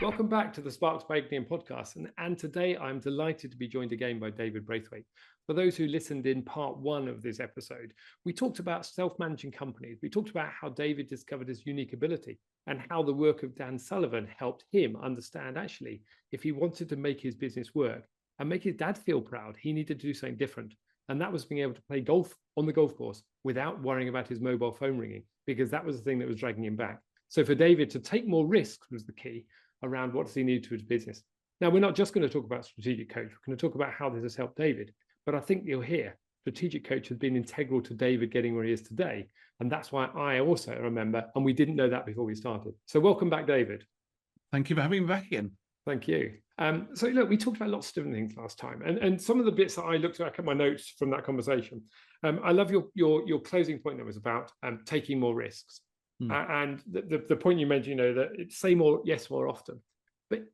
Welcome back to the Sparks by Ignium podcast. And today I'm delighted to be joined again by David Braithwaite. For those who listened in part one of this episode, we talked about self-managing companies. We talked about how David discovered his unique ability and how the work of Dan Sullivan helped him understand actually, if he wanted to make his business work and make his dad feel proud, he needed to do something different. And that was being able to play golf on the golf course without worrying about his mobile phone ringing, because that was the thing that was dragging him back. So for David to take more risks was the key around what does he need to his business. Now, we're not just going to talk about strategic coach. We're going to talk about how this has helped David. But I think you'll hear strategic coach has been integral to David getting where he is today. And that's why I also remember, and we didn't know that before we started. So welcome back, David. Thank you for having me back again. Thank you. So look, we talked about lots of different things last time. And some of the bits that I looked back at my notes from that conversation, I love your closing point that was about taking more risks. And the point you mentioned, that it's say more, yes, more often. But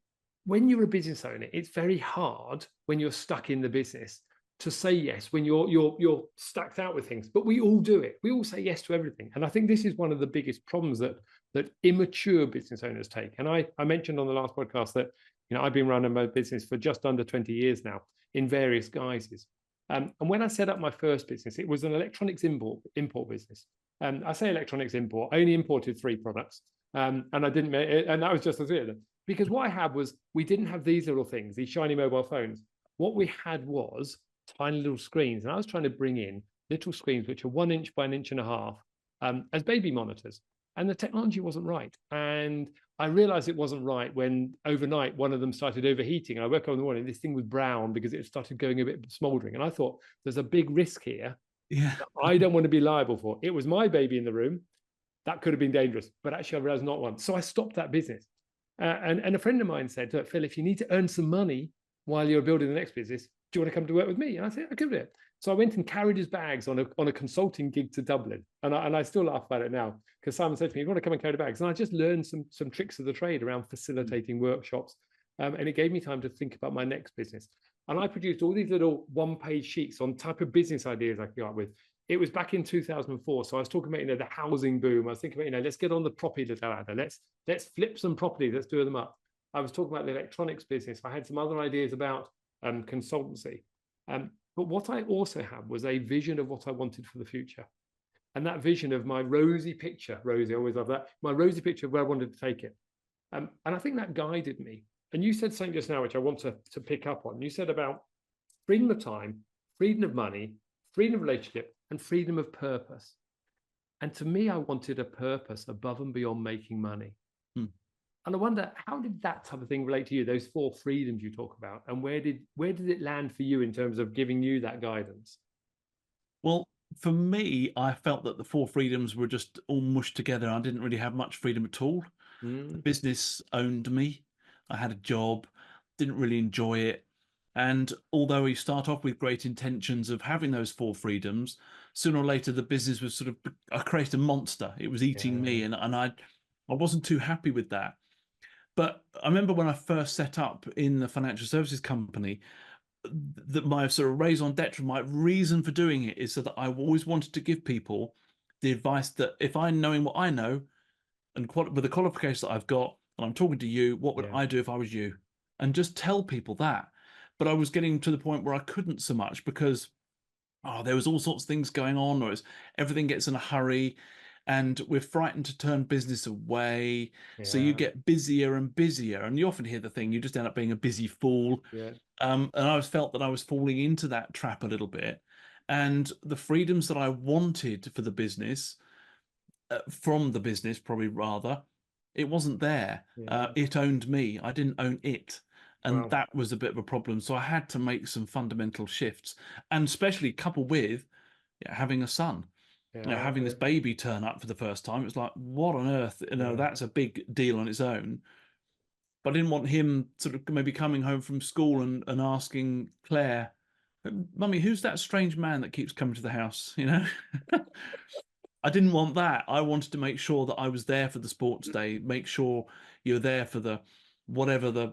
when you're a business owner, it's very hard when you're stuck in the business to say yes when you're stacked out with things. But we all do it. We all say yes to everything. And I think this is one of the biggest problems that immature business owners take. And I mentioned on the last podcast that I've been running my business for just under 20 years now in various guises. And when I set up my first business, it was an electronics import business. I say electronics import. I only imported 3 products, and I didn't make it, and that was just the 3 of them. Because what I had was we didn't have these little things, these shiny mobile phones. What we had was tiny little screens, and I was trying to bring in little screens which are 1 inch by 1.5 inches as baby monitors, and the technology wasn't right. And I realized it wasn't right when overnight one of them started overheating. I woke up in the morning, this thing was brown because it started going a bit smoldering, and I thought there's a big risk here. Yeah, I don't want to be liable for. It was my baby in the room. That could have been dangerous, but actually I realized not one. So I stopped that business. And a friend of mine said, look, Phil, if you need to earn some money while you're building the next business, do you want to come to work with me? And I said, I could do it. So I went and carried his bags on a consulting gig to Dublin. And I still laugh about it now, because Simon said to me, you want to come and carry the bags? And I just learned some tricks of the trade around facilitating workshops. And it gave me time to think about my next business. And I produced all these little 1-page sheets on type of business ideas I could go up with. It was back in 2004. So I was talking about, the housing boom. I was thinking about, let's get on the property ladder. Let's flip some property. Let's do them up. I was talking about the electronics business. I had some other ideas about consultancy. But what I also had was a vision of what I wanted for the future. And that vision of my rosy picture, Rosie, I always love that, my rosy picture of where I wanted to take it. And I think that guided me. And you said something just now, which I want to pick up on. You said about freedom of time, freedom of money, freedom of relationship, and freedom of purpose. And to me, I wanted a purpose above and beyond making money. And I wonder, how did that type of thing relate to you, those 4 freedoms you talk about? And where did it land for you in terms of giving you that guidance? Well, for me, I felt that the 4 freedoms were just all mushed together. I didn't really have much freedom at all. The business owned me. I had a job, didn't really enjoy it. And although we start off with great intentions of having those 4 freedoms, sooner or later the business was I created a monster. It was eating me, and I wasn't too happy with that. But I remember when I first set up in the financial services company, that my sort of raison d'etre, my reason for doing it is so that I always wanted to give people the advice that if I'm knowing what I know and with the qualifications that I've got, and I'm talking to you, what would I do if I was you? And just tell people that. But I was getting to the point where I couldn't so much because there was all sorts of things going on, or everything gets in a hurry. And we're frightened to turn business away. So you get busier and busier. And you often hear the thing, you just end up being a busy fool. And I felt that I was falling into that trap a little bit. And the freedoms that I wanted for the business, from the business probably rather, it wasn't there. It owned me. I didn't own it. And that was a bit of a problem. So I had to make some fundamental shifts. And especially coupled with having a son. Having this baby turn up for the first time, it's like, what on earth? That's a big deal on its own. But I didn't want him sort of maybe coming home from school and asking Claire, Mummy, who's that strange man that keeps coming to the house? I didn't want that. I wanted to make sure that I was there for the sports day, make sure you're there for the whatever the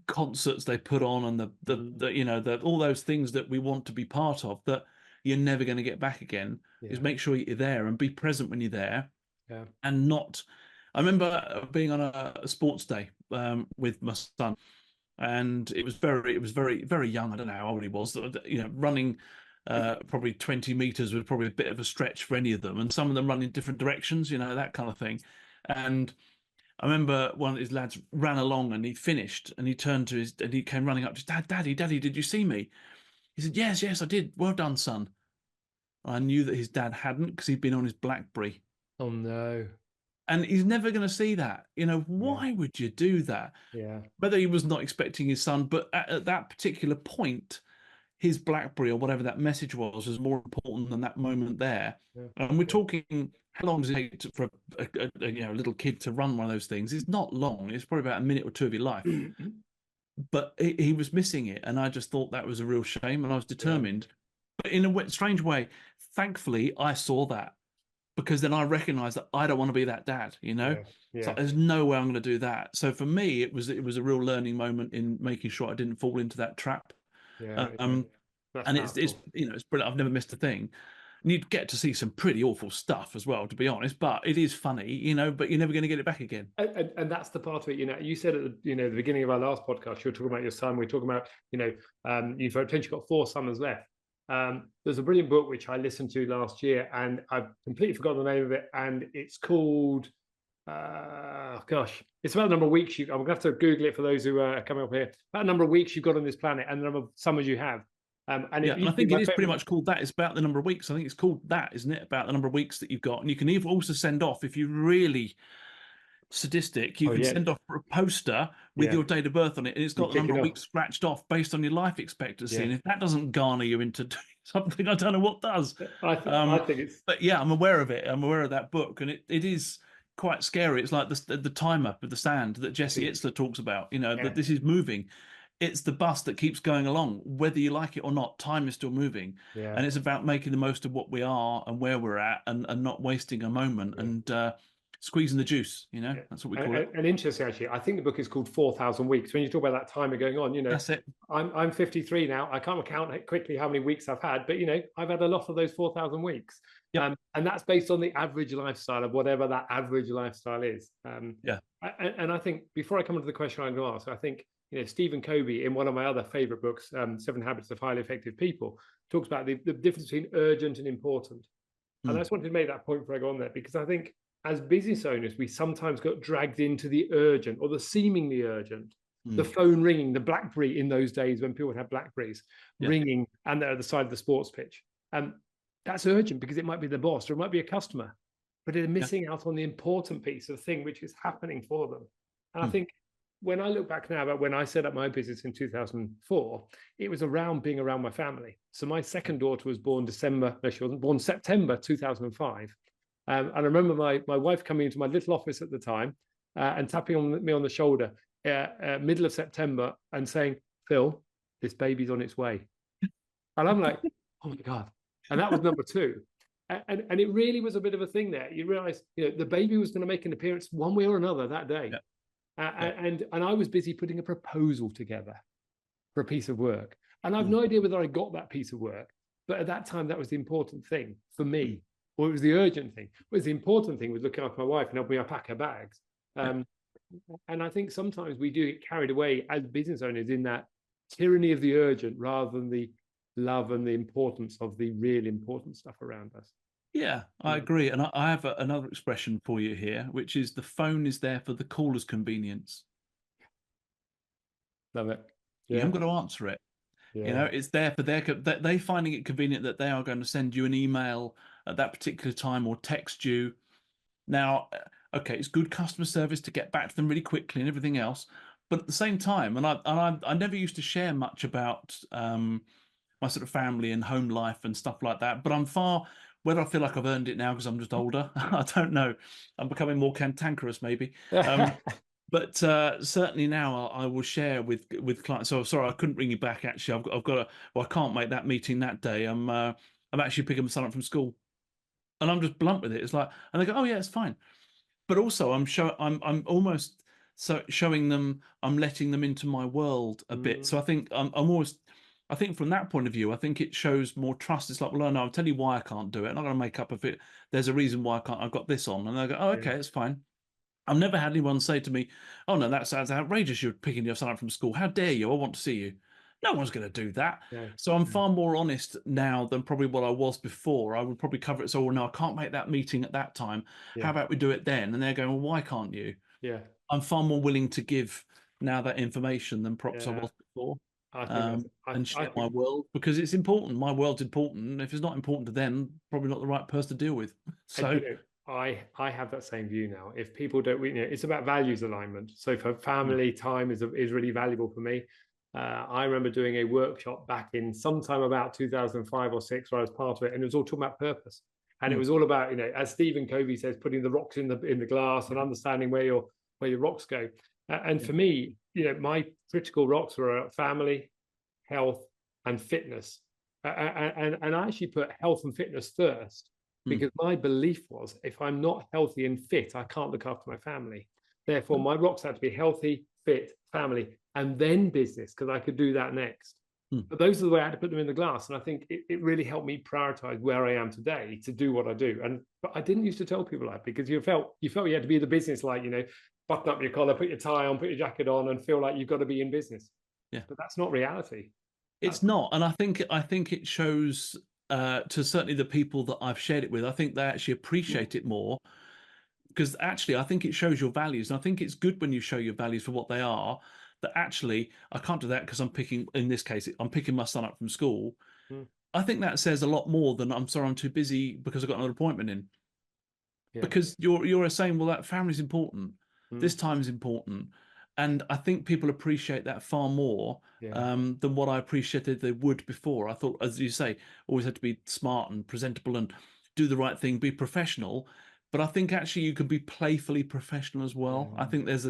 concerts they put on and the all those things that we want to be part of that you're never going to get back again. Is make sure you're there and be present when you're there. And not, I remember being on a sports day with my son, and it was very young. I don't know how old he was. Running probably 20 meters was probably a bit of a stretch for any of them, and some of them run in different directions, that kind of thing. And I remember one of his lads ran along and he finished and he came running up to Daddy, did you see me? He said, yes, I did. Well done, son. I knew that his dad hadn't, because he'd been on his BlackBerry. Oh no. And he's never going to see that. Yeah. Why would you do that? Yeah. Whether he was not expecting his son, but at that particular point, his BlackBerry or whatever that message was more important than that moment there. Yeah. And we're talking, how long does it take for a little kid to run one of those things? It's not long. It's probably about a minute or two of your life. But he was missing it, and I just thought that was a real shame, and I was determined. But in a strange way, thankfully, I saw that, because then I recognized that I don't want to be that dad, Yeah. So there's no way I'm going to do that. So for me, it was a real learning moment in making sure I didn't fall into that trap. Yeah. And it's powerful. it's brilliant. I've never missed a thing. And you'd get to see some pretty awful stuff as well, to be honest. But it is funny, but you're never going to get it back again. And that's the part of it. You said at the beginning of our last podcast, you were talking about your son. We're talking about you've potentially got 4 summers left. There's a brilliant book which I listened to last year, and I've completely forgotten the name of it, and it's called it's about the number of weeks I'm gonna have to Google it for those who are coming up here. About the number of weeks you've got on this planet and the number of summers you have. And I think it is pretty much called that. It's about the number of weeks. I think it's called that, isn't it? About the number of weeks that you've got. And you can even also send off, if you really sadistic, you can send off a poster with your date of birth on it, and it's got the number of weeks scratched off based on your life expectancy. And if that doesn't garner you into doing something, I don't know what does. I think it's. But yeah, I'm aware of it. I'm aware of that book, and it is quite scary. It's like the timer with the sand that Jesse Itzler talks about. That this is moving. It's the bus that keeps going along, whether you like it or not. Time is still moving, and it's about making the most of what we are and where we're at, and not wasting a moment, and squeezing the juice. That's what we call it. And interesting, actually, I think the book is called 4,000 Weeks. When you talk about that timer going on, that's it. I'm 53 now. I can't count quickly how many weeks I've had, but I've had a lot of those 4,000 weeks. And that's based on the average lifestyle of whatever that average lifestyle is. And I think, before I come to the question I'm going to ask, I think Stephen Covey, in one of my other favorite books, 7 Habits of Highly Effective People, talks about the difference between urgent and important. And I just wanted to make that point before I go on there, because I think as business owners, we sometimes got dragged into the urgent or the seemingly urgent. The phone ringing, the BlackBerry in those days when people would have BlackBerries ringing, and they're at the side of the sports pitch. That's urgent because it might be the boss or it might be a customer, but they're missing out on the important piece of the thing which is happening for them. And I think, when I look back now about when I set up my business in 2004, it was around being around my family. So my second daughter was born she wasn't born September 2005. And I remember my wife coming into my little office at the time and tapping me on the shoulder middle of September and saying, "Phil, this baby's on its way." And I'm like, oh my God. And that was number 2. And it really was a bit of a thing there. You realize, the baby was going to make an appearance one way or another that day. And I was busy putting a proposal together for a piece of work. And I've no idea whether I got that piece of work, but at that time, that was the important thing for me, or it was the urgent thing. But the important thing was looking after my wife and helping her pack her bags. And I think sometimes we do get carried away as business owners in that tyranny of the urgent rather than the love and the importance of the real important stuff around us. Yeah, I agree. And I have another expression for you here, which is the phone is there for the caller's convenience. Love it. You haven't got to answer it. It's there for they finding it convenient that they are going to send you an email at that particular time or text you. Now, okay, it's good customer service to get back to them really quickly and everything else. But at the same time, and I never used to share much about my sort of family and home life and stuff like that. But I'm whether I feel like I've earned it now because I'm just older, I don't know. I'm becoming more cantankerous, maybe. But certainly now I will share with clients. So sorry, I couldn't ring you back. Actually, I've got to. Well, I can't make that meeting that day. I'm actually picking my son up from school, and I'm just blunt with it. It's like, and they go, "Oh yeah, it's fine." But also, I'm almost showing them. I'm letting them into my world a bit. So I think I'm almost. I think from that point of view, I think it shows more trust. It's like, well, no, I'll tell you why I can't do it. I'm not going to make up of it. There's a reason why I can't. I've got this on, and they go, "Oh, okay, it's fine." I've never had anyone say to me, "Oh no, that sounds outrageous. You're picking your son up from school. How dare you? I want to see you." No one's going to do that. No, So I'm no. far more honest now than probably what I was before. I would probably cover it. So, well, no, I can't make that meeting at that time. How Yeah, about we do it then? And they're going, "Well, why can't you?" yeah, I'm far more willing to give now that information than perhaps I yeah. was before, I think that's. and I share my think world because it's important. My world's important. And if it's not important to them, probably not the right person to deal with. And So, I have that same view now. If people don't, it's about values alignment. So for family, time is really valuable for me. I remember doing a workshop back in sometime about 2005 or six, where I was part of it, and it was all talking about purpose. And it mm, was all about, as Stephen Covey says, putting the rocks in the glass and understanding where your rocks go. And yeah, for me, my critical rocks were family, health, and fitness. And I actually put health and fitness first, mm, because my belief was, if I'm not healthy and fit, I can't look after my family. Therefore, my rocks had to be healthy, fit, family, and then business, because I could do that next. mm. But those are the way I had to put them in the glass. And I think it really helped me prioritize where I am today to do what I do. But I didn't used to tell people that, because you felt you had to be the business, like, button up your collar, put your tie on, put your jacket on, and feel like you've got to be in business. Yeah. But that's not reality. It's not, and I think it shows to certainly the people that I've shared it with. I think they actually appreciate it more because actually I think it shows your values, and I think it's good when you show your values for what they are. That actually I can't do that because in this case, I'm picking my son up from school. Mm. I think that says a lot more than I'm sorry I'm too busy because I've got another appointment in. Yeah. Because you're saying, well, that family's important, Mm. this time is important, and I think people appreciate that far more Yeah. than what I appreciated they would before. I thought, as you say, always had to be smart and presentable and do the right thing, be professional. But I think actually you can be playfully professional as well. I Yeah. think there's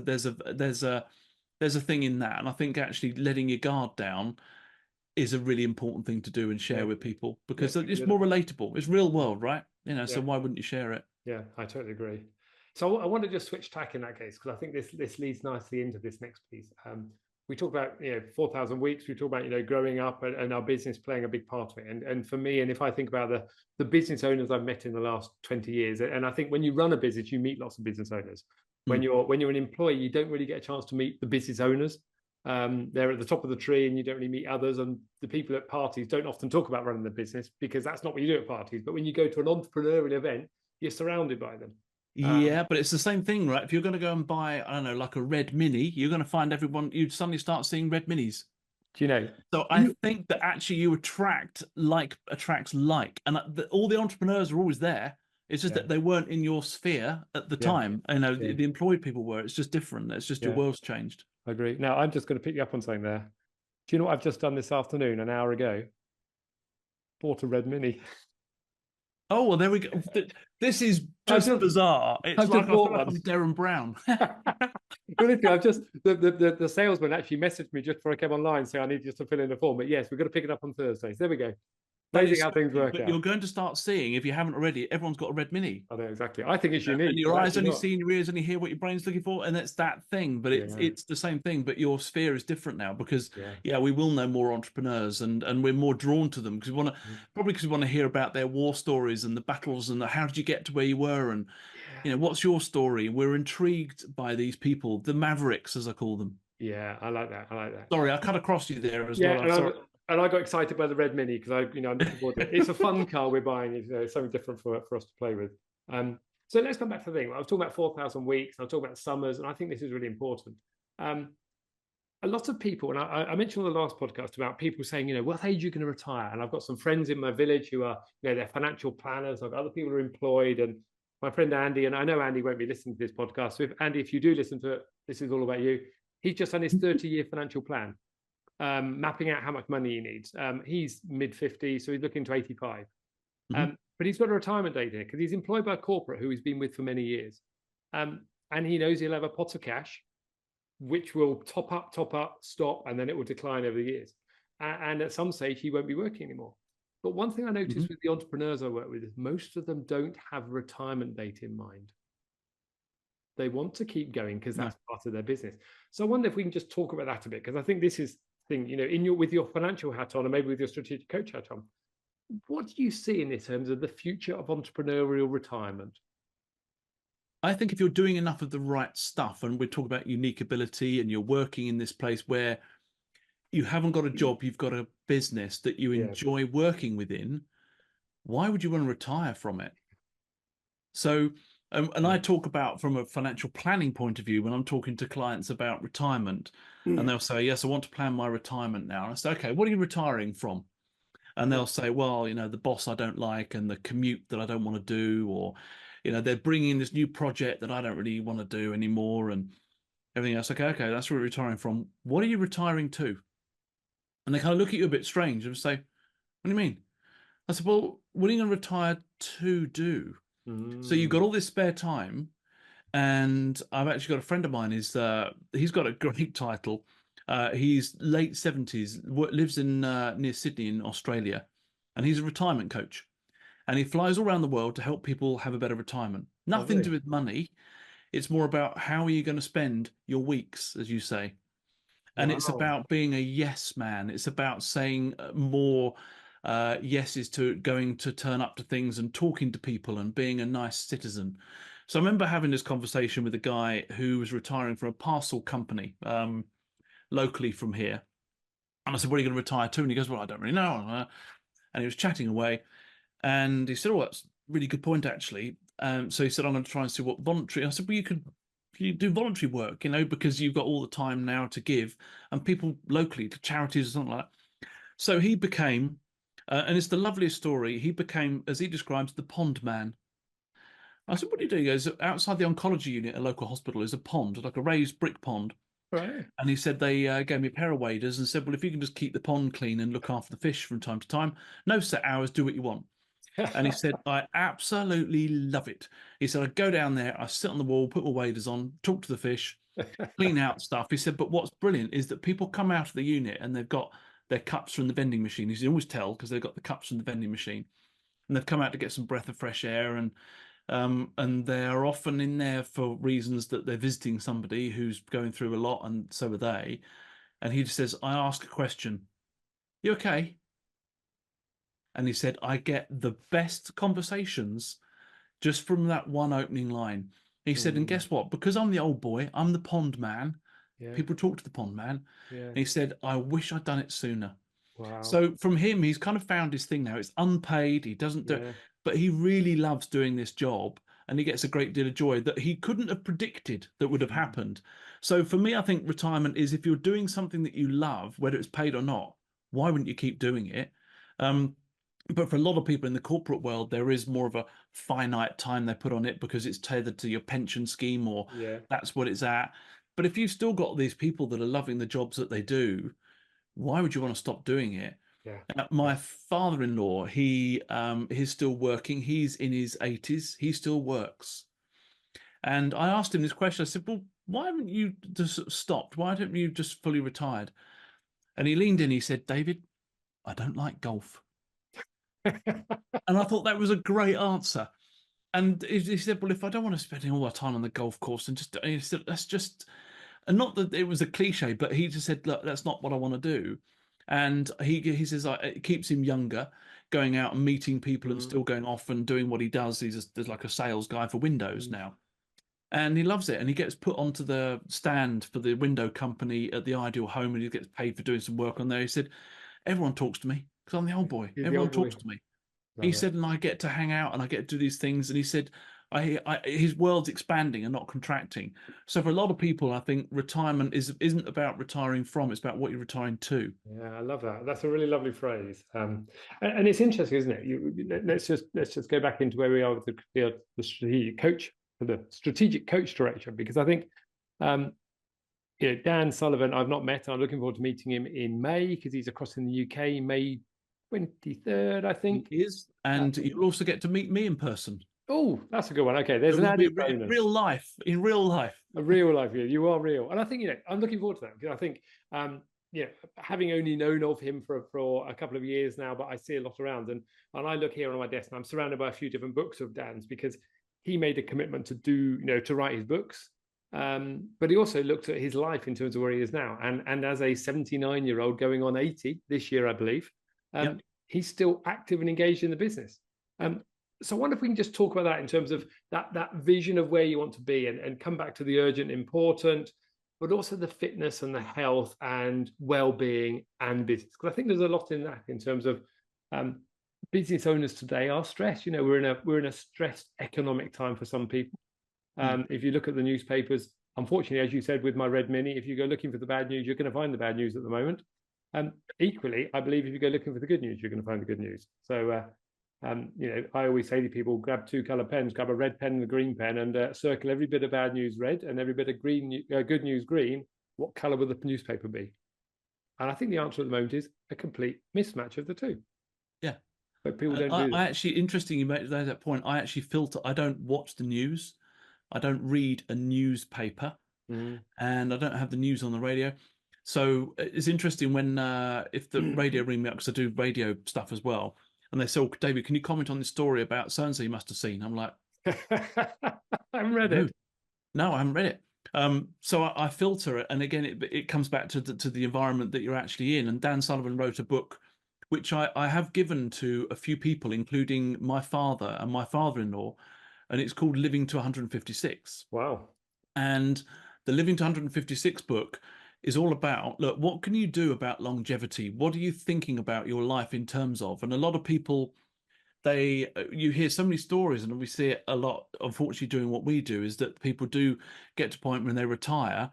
a thing in that, and I think actually letting your guard down is a really important thing to do and share Yeah. with people Yeah. because it's more relatable. It's real world, right? Yeah. So why wouldn't you share it? Yeah, I totally agree. So I want to just switch tack in that case, because I think this leads nicely into this next piece. We talk about 4,000 weeks. We talk about growing up and our business playing a big part of it. And for me, and if I think about the business owners I've met in the last 20 years, and I think when you run a business, you meet lots of business owners. When Mm. you're an employee, you don't really get a chance to meet the business owners. They're at the top of the tree, and you don't really meet others. And the people at parties don't often talk about running the business, because that's not what you do at parties. But when you go to an entrepreneurial event, you're surrounded by them. Yeah, but it's the same thing, right? If you're going to go and buy, I don't know, like a red mini, you're going to find everyone, you'd suddenly start seeing red minis. Do you know? So I think that actually you attracts like, and all the entrepreneurs are always there. It's just Yeah, that they weren't in your sphere at the yeah, time. yeah, The employed people were. It's just different. It's just your yeah. world's changed. I agree. Now, I'm just going to pick you up on something there. Do you know what I've just done this afternoon, an hour ago? Bought a red mini. Oh, well, there we go. This is I've just just, bizarre. It's I've like just I feel bought like one. I'm Darren Brown. Well, literally, I've just the salesman actually messaged me just before I came online, saying I need you to fill in the form. But yes, we've got to pick it up on Thursdays. There we go. That Amazing is how things scary, work but out. you're going to start seeing, if you haven't already, everyone's got a red mini. I know exactly. I think it's And unique, your but eyes actually only not. see and your ears only hear what your brain's looking for, and it's that thing. But it's Yeah, it's the same thing, but your sphere is different now because yeah. yeah, we will know more entrepreneurs and we're more drawn to them because we want to Mm. probably because we want to hear about their war stories and the battles and how did you get to where you were and Yeah. what's your story. We're intrigued by these people, the mavericks as I call them. Yeah, I like that. I like that. Sorry, I cut across you there as Yeah, well. I'm sorry. and I got excited by the red mini, because I'm looking forward to it. It's a fun car we're buying. It's something different for us to play with. So let's come back to the thing. I was talking about 4,000 weeks. I was talking about summers, and I think this is really important. A lot of people, and I mentioned on the last podcast about people saying, what age are you going to retire? And I've got some friends in my village who are, they're financial planners. I've got other people who are employed, and my friend Andy, and I know Andy won't be listening to this podcast. So if you do listen to it, this is all about you. He's just done his 30-year financial plan, mapping out how much money he needs. He's mid-50s, so he's looking to 85. Mhm. But he's got a retirement date here because he's employed by a corporate who he's been with for many years. And he knows he'll have a pot of cash, which will top up, stop, and then it will decline over the years. And at some stage, he won't be working anymore. But one thing I noticed with the entrepreneurs I work with is most of them don't have a retirement date in mind. They want to keep going because that's part of their business. So I wonder if we can just talk about that a bit, because I think this is the thing, with your financial hat on, and maybe with your strategic coach hat on, what do you see in terms of the future of entrepreneurial retirement? I think if you're doing enough of the right stuff, and we talk about unique ability, and you're working in this place where you haven't got a job, you've got a business that you Yeah. enjoy working within, why would you want to retire from it? So, and Yeah. I talk about from a financial planning point of view when I'm talking to clients about retirement, and they'll say, "Yes, I want to plan my retirement now." And I say, "Okay, what are you retiring from?" And they'll say, "Well, the boss I don't like, and the commute that I don't want to do, or, they're bringing in this new project that I don't really want to do anymore, and everything else." Okay, that's what you're retiring from. What are you retiring to? And they kind of look at you a bit strange and say, "What do you mean?" I said, "Well, what are you going to retire to do?" So you've Mm. got all this spare time, and I've actually got a friend of mine. He's got a great title. He's late 70s, lives in near Sydney in Australia, and he's a retirement coach. And he flies all around the world to help people have a better retirement. Nothing to do Lovely. with money. It's more about how are you going to spend your weeks, as you say. And it's Wow. about being a yes man. It's about saying more yeses to going to turn up to things and talking to people and being a nice citizen. So I remember having this conversation with a guy who was retiring from a parcel company locally from here. And I said, "What are you going to retire to?" And he goes, "Well, I don't really know." And he was chatting away. And he said, "Oh, that's a really good point, actually." So he said, "I'm going to try and see what voluntary." I said, "Well, you do voluntary work, because you've got all the time now to give, and people locally to charities or something like that." So he became, and it's the loveliest story. He became, as he describes, the pond man. I said, "What do you do?" He goes, "Outside the oncology unit at a local hospital is a pond, like a raised brick pond." Right. And he said they gave me a pair of waders and said, "Well, if you can just keep the pond clean and look after the fish from time to time, no set hours, do what you want." And he said, "I absolutely love it." He said, "I go down there, I sit on the wall, put my waders on, talk to the fish, clean out stuff." He said, "But what's brilliant is that people come out of the unit and they've got their cups from the vending machine." He said, "You always tell because they've got the cups from the vending machine. And they've come out to get some breath of fresh air, and they're often in there for reasons that they're visiting somebody who's going through a lot, and so are they." And he just says, "I ask a question, you okay?" And he said, "I get the best conversations just from that one opening line." He said, "And Mm. guess what? Because I'm the old boy, I'm the pond man. Yeah. People talk to the pond man." Yeah. And he said, "I wish I'd done it sooner." Wow. So from him, he's kind of found his thing now. It's unpaid. He doesn't do, Yeah. but he really loves doing this job, and he gets a great deal of joy that he couldn't have predicted that would have Mm. happened. So for me, I think retirement is if you're doing something that you love, whether it's paid or not, why wouldn't you keep doing it? Um, but for a lot of people in the corporate world, there is more of a finite time they put on it because it's tethered to your pension scheme, or Yeah. that's what it's at. But if you've still got these people that are loving the jobs that they do, why would you want to stop doing it? Yeah. Yeah. My father-in-law, he's still working. He's in his 80s. He still works. And I asked him this question. I said, "Well, why haven't you just stopped? Why haven't you just fully retired?" And he leaned in. He said, "David, I don't like golf." And I thought that was a great answer. And he said, "Well, if I don't want to spend all my time on the golf course," and he said, "That's just," and not that it was a cliche, but he just said, "Look, that's not what I want to do." And he says it keeps him younger, going out and meeting people and Mm. still going off and doing what he does. There's like a sales guy for Windows Mm. now, and he loves it. And he gets put onto the stand for the window company at the Ideal Home, and he gets paid for doing some work on there. He said, "Everyone talks to me because I'm the old boy. He's the Everyone old boy. talks to me." He Love it. said, "And I get to hang out and I get to do these things." And he said, his world's expanding and not contracting. So for a lot of people, I think retirement isn't about retiring from; it's about what you're retiring to. Yeah, I love that. That's a really lovely phrase. And it's interesting, isn't it? Let's just go back into where we are with the strategic coach, the strategic coach direction, because I think um, Dan Sullivan, I've not met. I'm looking forward to meeting him in May because he's across in the UK, May 23rd, I He think. is, and you'll also get to meet me in person. Oh, that's a good one. Okay, there's So an we'll be added bonus. real life, in real life. A real life you. You are real. And I think, I'm looking forward to that because I think, having only known of him for a couple of years now, but I see a lot around and I look here on my desk and I'm surrounded by a few different books of Dan's because he made a commitment to do, to write his books. But he also looked at his life in terms of where he is now. And as a 79-year-old going on 80 this year, I believe, Yep. he's still active and engaged in the business. Um, So I wonder if we can just talk about that in terms of that vision of where you want to be, and come back to the urgent, important, but also the fitness and the health and well-being and business. Because I think there's a lot in that in terms of um, business owners today are stressed. You know, we're in a stressed economic time for some people. If you look at the newspapers, unfortunately, as you said with my Red Mini, if you go looking for the bad news, you're going to find the bad news at the moment. Equally, I believe if you go looking for the good news, you're going to find the good news. So, you know, I always say to people, grab two color pens, grab a red pen and a green pen, and circle every bit of bad news red and every bit of good news green. What color will the newspaper be? And I think the answer at the moment is a complete mismatch of the two. Yeah. But people don't do that. I actually, interesting you made that point. I actually filter. I don't watch the news. I don't read a newspaper, and I don't have the news on the radio. So it's interesting when if the radio ring me up, because I do radio stuff as well, and they say, "Oh, David, can you comment on this story about so and so you must have seen?" I'm like, I haven't read no, it. no, I haven't read it. So I filter it, and again, it comes back to the environment that you're actually in. And Dan Sullivan wrote a book, which I have given to a few people, including my father and my father-in-law, and it's called Living to 156. Wow. And the Living to 156 book is all about, look, what can you do about longevity? What are you thinking about your life in terms of? And a lot of people, you hear so many stories, and we see it a lot, unfortunately, doing what we do, is that people do get to a point when they retire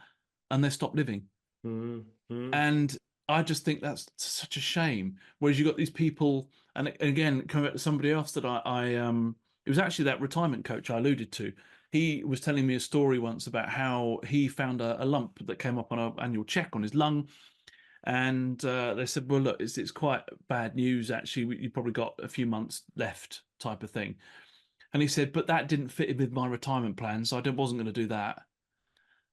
and they stop living. And I just think that's such a shame. Whereas you got these people, and again, coming back to somebody else that it was actually that retirement coach I alluded to. He was telling me a story once about how he found a lump that came up on an annual check on his lung. And they said, well, look, it's quite bad news, actually. You probably got a few months left, type of thing. And he said, but that didn't fit in with my retirement plan, so I wasn't going to do that.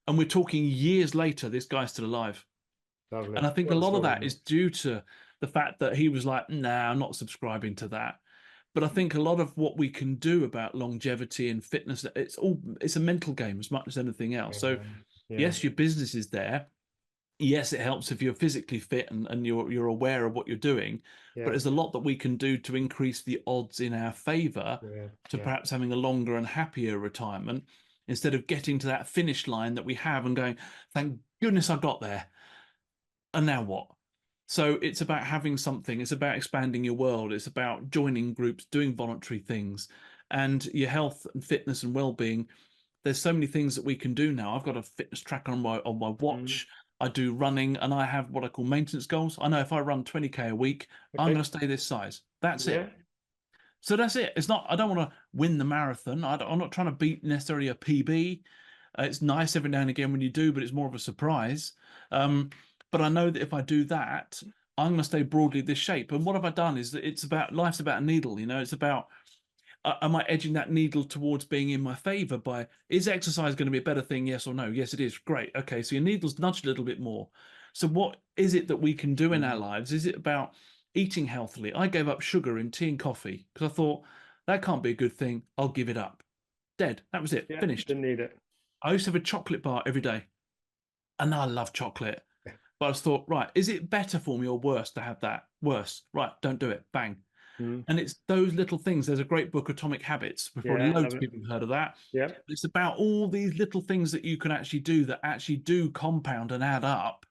And we're talking years later, this guy's still alive. Lovely. And I think a What a lot of story, that man. is due to the fact that he was like, nah, I'm not subscribing to that. But I think a lot of what we can do about longevity and fitness, it's a mental game as much as anything else. So Yeah. yes, your business is there. Yes, it helps if you're physically fit and you're aware of what you're doing. But Yeah. there's a lot that we can do to increase the odds in our favor Yeah. to Yeah. perhaps having a longer and happier retirement, instead of getting to that finish line that we have and going, thank goodness I got there. And now what? So it's about having something. It's about expanding your world. It's about joining groups, doing voluntary things, and your health and fitness and well-being. There's so many things that we can do now. I've got a fitness tracker on my watch. I do running, and I have what I call maintenance goals. I know if I run 20K a week, I'm Okay. going to stay this size. That's Yeah. it. So that's it. It's not. I don't want to win the marathon. I'm not trying to beat necessarily a PB. It's nice every now and again when you do, but it's more of a surprise. But I know that if I do that, I'm going to stay broadly this shape. And what have I done is that it's about life's about a needle. You know, it's about am I edging that needle towards being in my favor by, is exercise going to be a better thing? Yes or no? Yes, it is. Great. Okay. So your needle's nudged a little bit more. So what is it that we can do in our lives? Is it about eating healthily? I gave up sugar in tea and coffee because I thought that can't be a good thing. I'll give it up. Dead. That was it. Yeah. Finished. Didn't need it. I used to have a chocolate bar every day. And I love chocolate. But I was thought, right, is it better for me or worse to have that? Worse. Right, don't do it. Bang. And it's those little things. There's a great book, Atomic Habits. Probably Yeah. loads Love of it. people have heard of that. Yeah. It's about all these little things that you can actually do that actually do compound and add up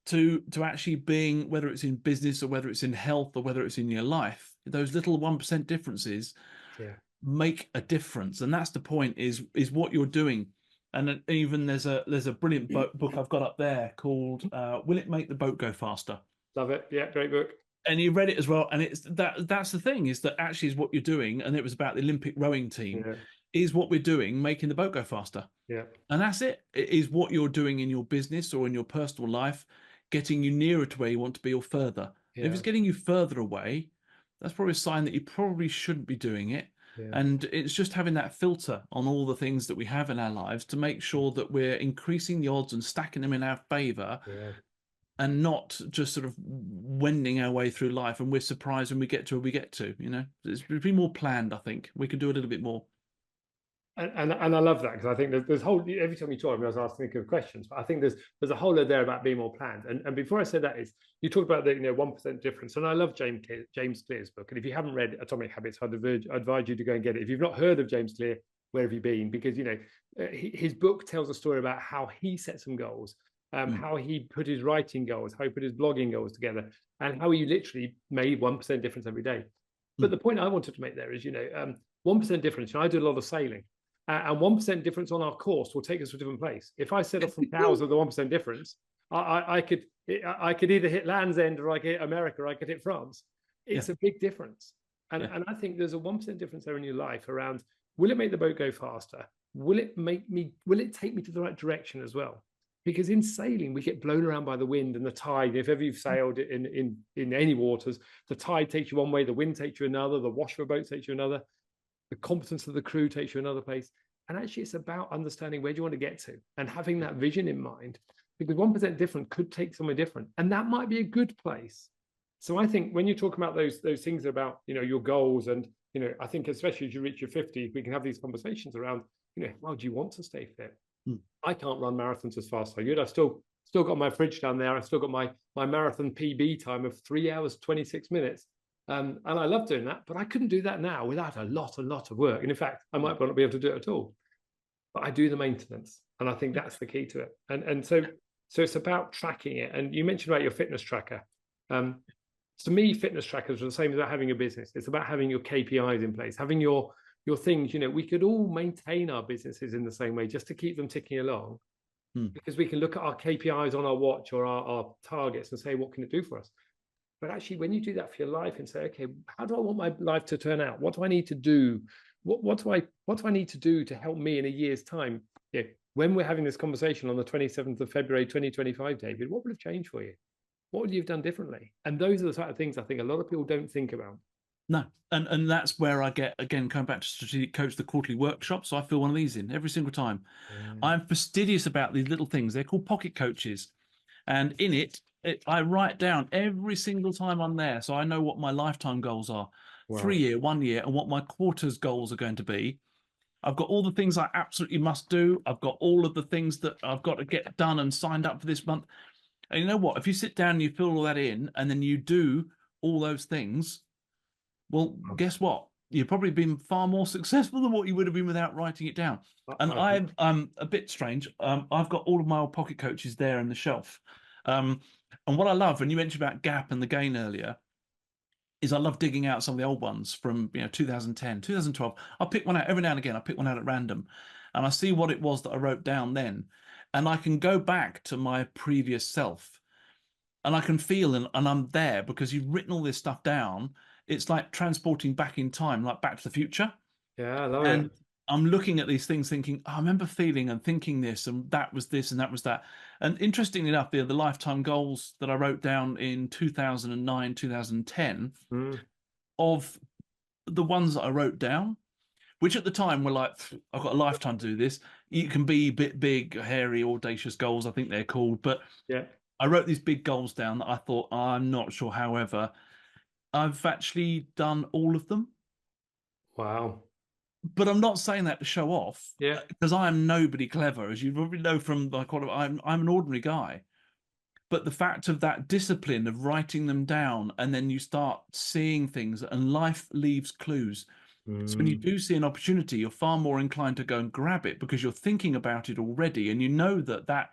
to actually being, whether it's in business or whether it's in health or whether it's in your life, those little 1% differences Yeah. make a difference. And that's the point, is what you're doing. And even there's a brilliant book I've got up there called Will It Make the Boat Go Faster? Love it. Yeah. Great book. And you read it as well, and it's that's the thing, is that actually is what you're doing, and it was about the Olympic rowing team, Yeah. is what we're doing making the boat go faster. Yeah. And that's it. It is what you're doing in your business or in your personal life, getting you nearer to where you want to be or further. Yeah. If it's getting you further away, that's probably a sign that you probably shouldn't be doing it. Yeah. And it's just having that filter on all the things that we have in our lives to make sure that we're increasing the odds and stacking them in our favor, Yeah. and not just sort of wending our way through life and we're surprised when we get to where we get to. It's be more planned. I think we could do a little bit more. And I love that, because I think there's whole, every time you talk, I was asked to think of questions, but I think there's a whole lot there about being more planned. And before I said that, is you talked about the 1% difference, and I love James Clear's book. And if you haven't read Atomic Habits, I'd advise you to go and get it. If you've not heard of James Clear, where have you been? Because his book tells a story about how he set some goals, how he put his writing goals, how he put his blogging goals together, and how he literally made 1% difference every day. But the point I wanted to make there is, 1% difference. I do a lot of sailing. And 1% difference on our course will take us to a different place. If I set off from Cowes with the 1% difference, I could either hit Land's End, or I could hit America, or I could hit France. It's a big difference. And I think there's a 1% difference there in your life around, will it make the boat go faster? Will it take me to the right direction as well? Because in sailing, we get blown around by the wind and the tide. If ever you've sailed in any waters, the tide takes you one way, the wind takes you another, the wash of a boat takes you another. The competence of the crew takes you another place. And actually, it's about understanding where do you want to get to and having that vision in mind, because 1% different could take somewhere different. And that might be a good place. So I think when you talk about those things about, your goals, and, I think especially as you reach your 50s, we can have these conversations around, well, do you want to stay fit? I can't run marathons as fast as I could. I've still got my fridge down there. I've still got my marathon PB time of 3 hours, 26 minutes. And I love doing that, but I couldn't do that now without a lot of work. And in fact, I might not be able to do it at all. But I do the maintenance, and I think that's the key to it. And so it's about tracking it. And you mentioned about your fitness tracker. To me, fitness trackers are the same as about having a business. It's about having your KPIs in place, having your things. We could all maintain our businesses in the same way, just to keep them ticking along, because we can look at our KPIs on our watch, or our targets, and say, what can it do for us? But actually, when you do that for your life and say, okay, how do I want my life to turn out? What do I need to do? What do I need to do to help me in a year's time? When we're having this conversation on the 27th of February, 2025, David, what would have changed for you? What would you have done differently? And those are the sort of things I think a lot of people don't think about. No, and that's where I get, again, coming back to Strategic Coach, the quarterly workshop. So I fill one of these in every single time. I'm fastidious about these little things. They're called pocket coaches. And in it, I write down every single time I'm there, so I know what my lifetime goals are, 3 year, 1 year, and what my quarters goals are going to be. I've got all the things I absolutely must do. I've got all of the things that I've got to get done and signed up for this month. And you know what? If you sit down and you fill all that in, and then you do all those things, well, guess what? You've probably been far more successful than what you would have been without writing it down. And I'm a bit strange. I've got all of my old pocket coaches there on the shelf. And what I love, and you mentioned about Gap and the Gain earlier, is I love digging out some of the old ones from 2010, 2012. I'll pick one out every now and again. I pick one out at random, and I see what it was that I wrote down then, and I can go back to my previous self, and I can feel, and I'm there because you've written all this stuff down. It's like transporting back in time, like Back to the Future. Yeah, I love And it. I'm looking at these things thinking, oh, I remember feeling and thinking this, and that was this, and that was that. And interestingly enough, the lifetime goals that I wrote down in 2009, 2010, of the ones that I wrote down, which at the time were like, I've got a lifetime to do this. You can be a bit big, hairy, audacious goals, I think they're called. But I wrote these big goals down that I thought, I'm not sure. However, I've actually done all of them. Wow. But I'm not saying that to show off, Yeah. because I am nobody clever, as you probably know from I'm an ordinary guy. But the fact of that discipline of writing them down, and then you start seeing things, and life leaves clues. So when you do see an opportunity, you're far more inclined to go and grab it, because you're thinking about it already, and you know that that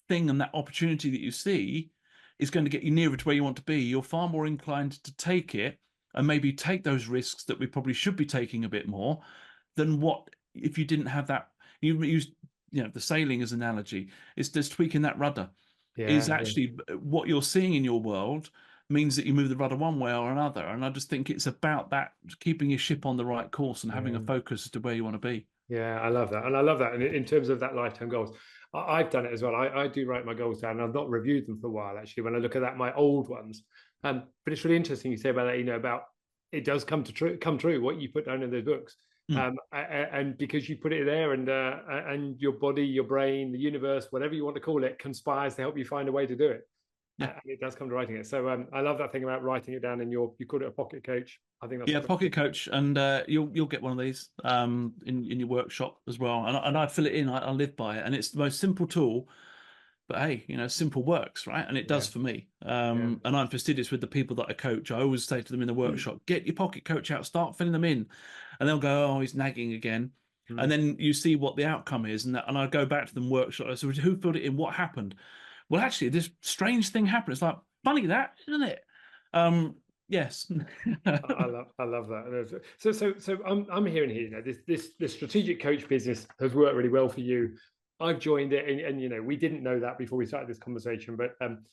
thing and that opportunity that you see is going to get you nearer to where you want to be. You're far more inclined to take it, and maybe take those risks that we probably should be taking a bit more than what if you didn't have that. You use the sailing as an analogy. It's just tweaking that rudder. Is actually what you're seeing in your world means that you move the rudder one way or another. And I just think it's about that, keeping your ship on the right course and having a focus as to where you want to be. Yeah, I love that. And I love that. And in terms of that lifetime goals, I've done it as well. I do write my goals down, and I've not reviewed them for a while, actually, when I look at that, my old ones. But it's really interesting you say about that, about it does come true what you put down in those books. And because you put it there, and your body, your brain, the universe, whatever you want to call it, conspires to help you find a way to do it. Yeah. And it does come to writing it. So I love that thing about writing it down in you call it a pocket coach. I think that's Yeah, pocket coach, and you'll get one of these in your workshop as well. And I fill it in. I live by it, and it's the most simple tool. But hey, simple works, right? And it does for me. Yeah. And I'm fastidious with the people that I coach. I always say to them in the workshop, get your pocket coach out, start filling them in. And they'll go, oh, he's nagging again. And then you see what the outcome is. And I go back to them workshop. I said, who filled it in? What happened? Well, actually, this strange thing happened. It's like, funny that, isn't it? Yes. I love that. So I'm hearing here, this strategic coach business has worked really well for you. I've joined it, and we didn't know that before we started this conversation, but I'm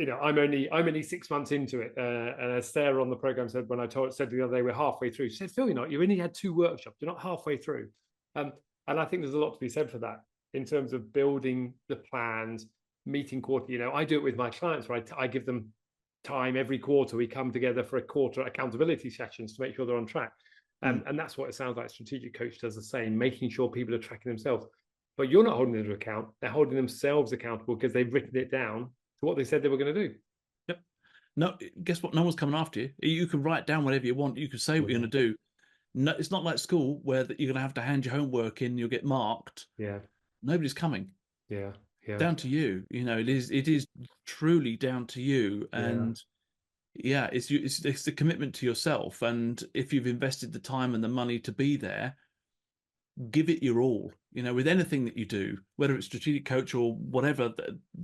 only 6 months into it. And as Sarah on the program said, when I said the other day we're halfway through, she said, Phil, you only had 2 workshops, you're not halfway through. And I think there's a lot to be said for that in terms of building the plans, meeting quarterly. I do it with my clients, right? I give them time every quarter. We come together for a quarter accountability sessions to make sure they're on track. And that's what it sounds like strategic coach does the same, making sure people are tracking themselves. But you're not holding them to account. They're holding themselves accountable because they've written it down to what they said they were going to do. Yep. No, guess what? No one's coming after you. You can write down whatever you want. You can say what you're going to do. No, it's not like school where you're going to hand your homework in, you'll get marked. Yeah. Nobody's coming. Yeah. Down to you. It is truly down to you. And it's the commitment to yourself. And if you've invested the time and the money to be there, give it your all. With anything that you do, whether it's strategic coach or whatever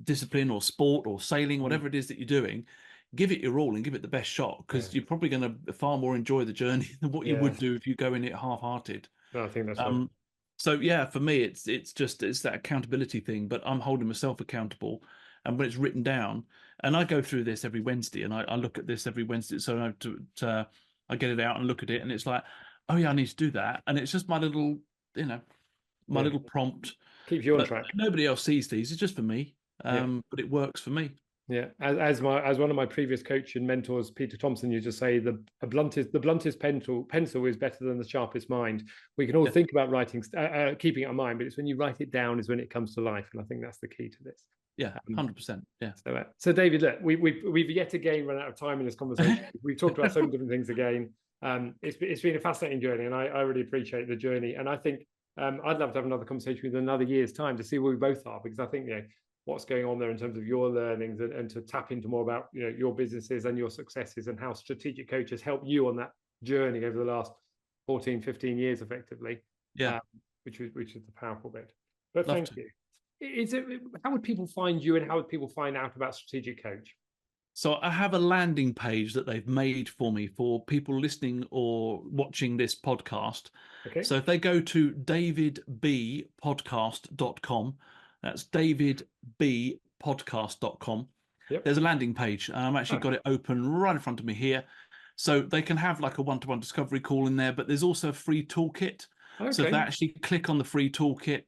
discipline or sport or sailing, whatever it is that you're doing, give it your all and give it the best shot, because you're probably going to far more enjoy the journey than what you would do if you go in it half-hearted. No, I think that's right. So yeah, for me, it's that accountability thing, but I'm holding myself accountable. And when it's written down, and I go through this every Wednesday, and I look at this every Wednesday, so I get it out and look at it, and it's like, oh yeah, I need to do that, and it's just my little, little prompt. Keeps you on track. Nobody else sees these. It's just for me, but it works for me. Yeah, as one of my previous coach and mentors, Peter Thompson, used to say, the bluntest pencil is better than the sharpest mind. We can all think about writing, keeping it in mind, but it's when you write it down is when it comes to life, and I think that's the key to this. Yeah, 100%. Yeah. So David, look, we've yet again run out of time in this conversation. We've talked about so many different things again. It's been a fascinating journey, and I really appreciate the journey. And I think I'd love to have another conversation with another year's time to see where we both are, because I think what's going on there in terms of your learnings, and to tap into more about your businesses and your successes, and how strategic coaches help you on that journey over the last 14, 15 years effectively. Yeah. Which is the powerful bit. But thank you. How would people find you, and how would people find out about Strategic Coach? So I have a landing page that they've made for me for people listening or watching this podcast. Okay. So if they go to davidbpodcast.com, that's davidbpodcast.com. Yep. There's a landing page, and I've actually got it open right in front of me here. So they can have like a one-to-one discovery call in there, but there's also a free toolkit. Okay. So if they actually click on the free toolkit,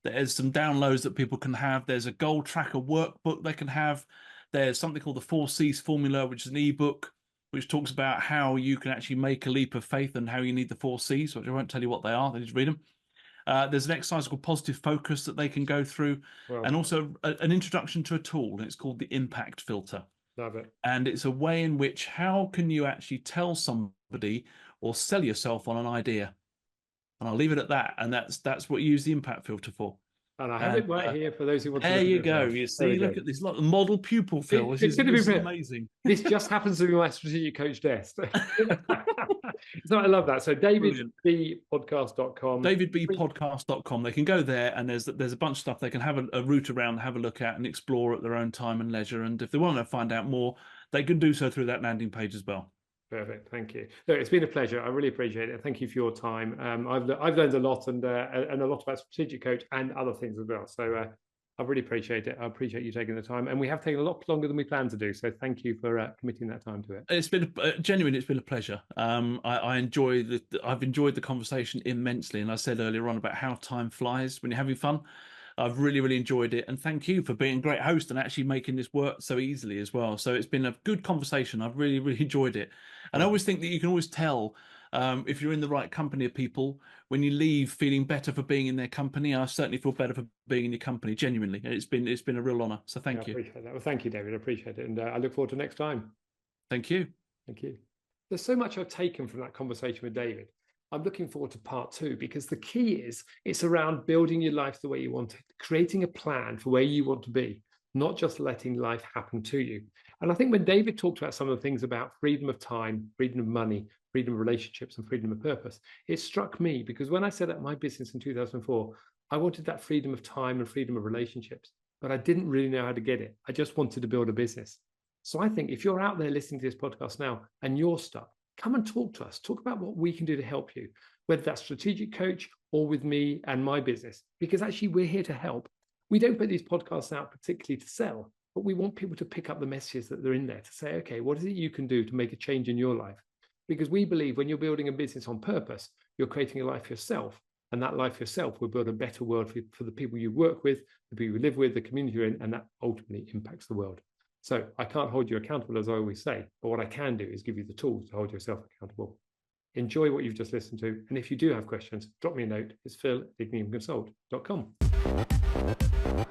there's some downloads that people can have. There's a goal tracker workbook they can have. There's something called the 4 C's formula, which is an ebook, which talks about how you can actually make a leap of faith and how you need the 4 C's, which I won't tell you what they are. They just read them. There's an exercise called Positive Focus that they can go through, and also an introduction to a tool, and it's called the Impact Filter. Love it. And it's a way in which how can you actually tell somebody or sell yourself on an idea. And I'll leave it at that. And that's what you use the Impact Filter for. And I have it right here for those who want to. There you go. You see, look at this, like the model pupil, Phil. This is amazing. This just happens to be my strategic coach desk. So I love that. So davidbpodcast.com. davidbpodcast.com. They can go there, and there's a bunch of stuff they can have a route around, have a look at, and explore at their own time and leisure. And if they want to find out more, they can do so through that landing page as well. Perfect. Thank you. Look, it's been a pleasure. I really appreciate it. Thank you for your time. I've learned a lot, and a lot about strategic coach and other things as well. So I really appreciate it. I appreciate you taking the time, and we have taken a lot longer than we planned to do. So thank you for committing that time to it. It's been genuinely, it's been a pleasure. I've enjoyed the conversation immensely, and I said earlier on about how time flies when you're having fun. I've really, really enjoyed it. And thank you for being a great host and actually making this work so easily as well. So it's been a good conversation. I've really, really enjoyed it. And I always think that you can always tell If you're in the right company of people, when you leave feeling better for being in their company, I certainly feel better for being in your company. Genuinely, it's been a real honour. So Yeah, I thank you. appreciate that. Well, thank you, David. I appreciate it. And I look forward to next time. Thank you. Thank you. There's so much I've taken from that conversation with David. I'm looking forward to part 2, because the key is it's around building your life the way you want it, creating a plan for where you want to be, not just letting life happen to you. And I think when David talked about some of the things about freedom of time, freedom of money, freedom of relationships, and freedom of purpose, it struck me, because when I set up my business in 2004, I wanted that freedom of time and freedom of relationships, but I didn't really know how to get it. I just wanted to build a business. So I think if you're out there listening to this podcast now and you're stuck, come and talk to us. Talk about what we can do to help you, whether that's strategic coach or with me and my business, because actually we're here to help. We don't put these podcasts out particularly to sell, but we want people to pick up the messages that are in there to say, okay, what is it you can do to make a change in your life? Because we believe when you're building a business on purpose, you're creating a life for yourself. And that life yourself will build a better world for the people you work with, the people you live with, the community you're in, and that ultimately impacts the world. So I can't hold you accountable, as I always say, but what I can do is give you the tools to hold yourself accountable. Enjoy what you've just listened to. And if you do have questions, drop me a note. It's phil@igniumconsult.com.